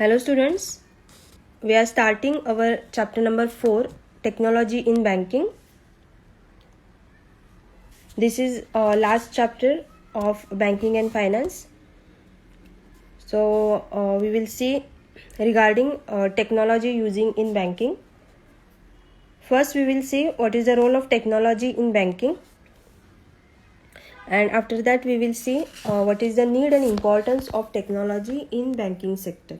Hello students, we are starting our chapter number 4, Technology in Banking. This is our last chapter of Banking and Finance. So we will see regarding technology using in banking. First we will see what is the role of technology in banking, and after that we will see what is the need and importance of technology in banking sector.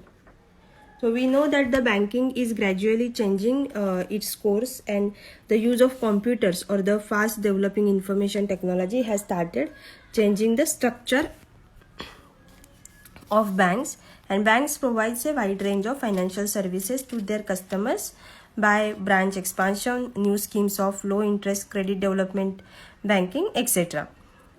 So we know that the banking is gradually changing its course, and the use of computers or the fast developing information technology has started changing the structure of banks, and banks provides a wide range of financial services to their customers by branch expansion, new schemes of low interest credit development banking, etc.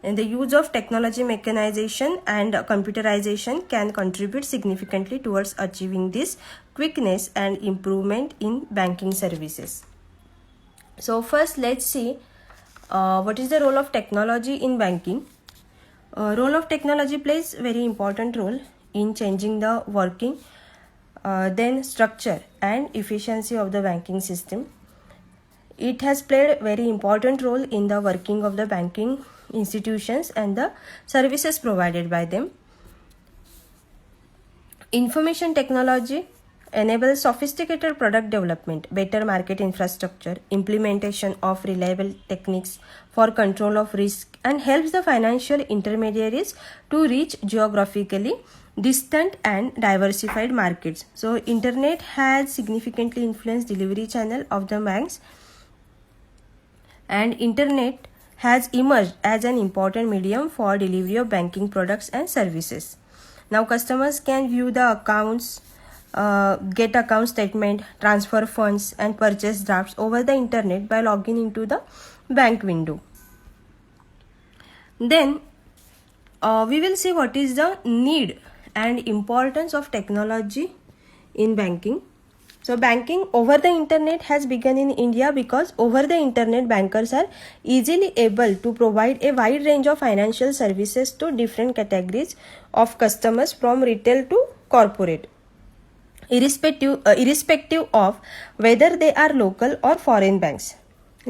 And the use of technology, mechanization and computerization can contribute significantly towards achieving this quickness and improvement in banking services. So first let's see what is the role of technology in banking. Role of technology plays very important role in changing the working, then structure and efficiency of the banking system. It has played a very important role in the working of the banking institutions and the services provided by them. Information technology enables sophisticated product development, better market infrastructure, implementation of reliable techniques for control of risk, and helps the financial intermediaries to reach geographically distant and diversified markets. So internet has significantly influenced delivery channel of the banks, and internet has emerged as an important medium for delivery of banking products and services. Now customers can view the accounts, get account statement, transfer funds and purchase drafts over the internet by logging into the bank window. Then we will see what is the need and importance of technology in banking. So banking over the internet has begun in India because over the internet bankers are easily able to provide a wide range of financial services to different categories of customers from retail to corporate, irrespective of whether they are local or foreign banks.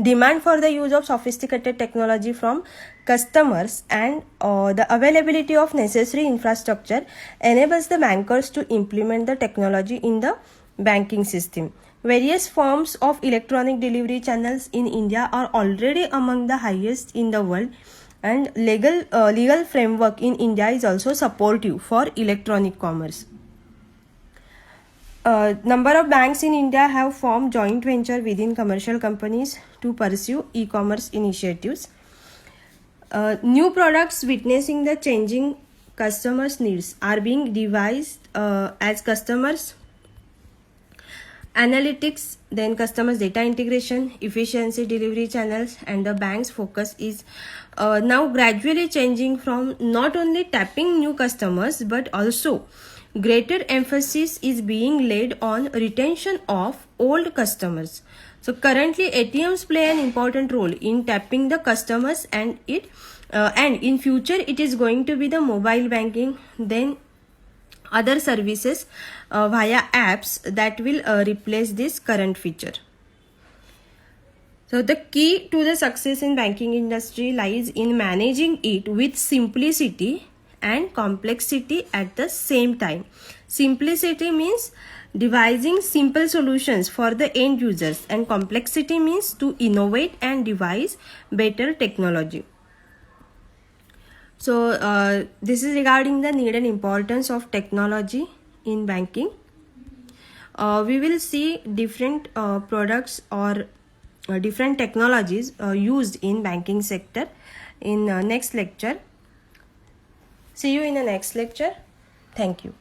Demand for the use of sophisticated technology from customers and the availability of necessary infrastructure enables the bankers to implement the technology in the banking system. Various forms of electronic delivery channels in India are already among the highest in the world, and legal framework in India is also supportive for electronic commerce. Number of banks in India have formed joint venture within commercial companies to pursue e-commerce initiatives. New products witnessing the changing customers' needs are being devised as customers analytics, then customers data integration, efficiency delivery channels, and the bank's focus is now gradually changing from not only tapping new customers but also greater emphasis is being laid on retention of old customers. So currently ATMs play an important role in tapping the customers, and in future it is going to be the mobile banking, then other services via apps that will replace this current feature. So the key to the success in banking industry lies in managing it with simplicity and complexity at the same time. Simplicity means devising simple solutions for the end users, and complexity means to innovate and devise better technology. So this is regarding the need and importance of technology in banking. We will see different products or different technologies used in banking sector in next lecture. See you in the next lecture. Thank you.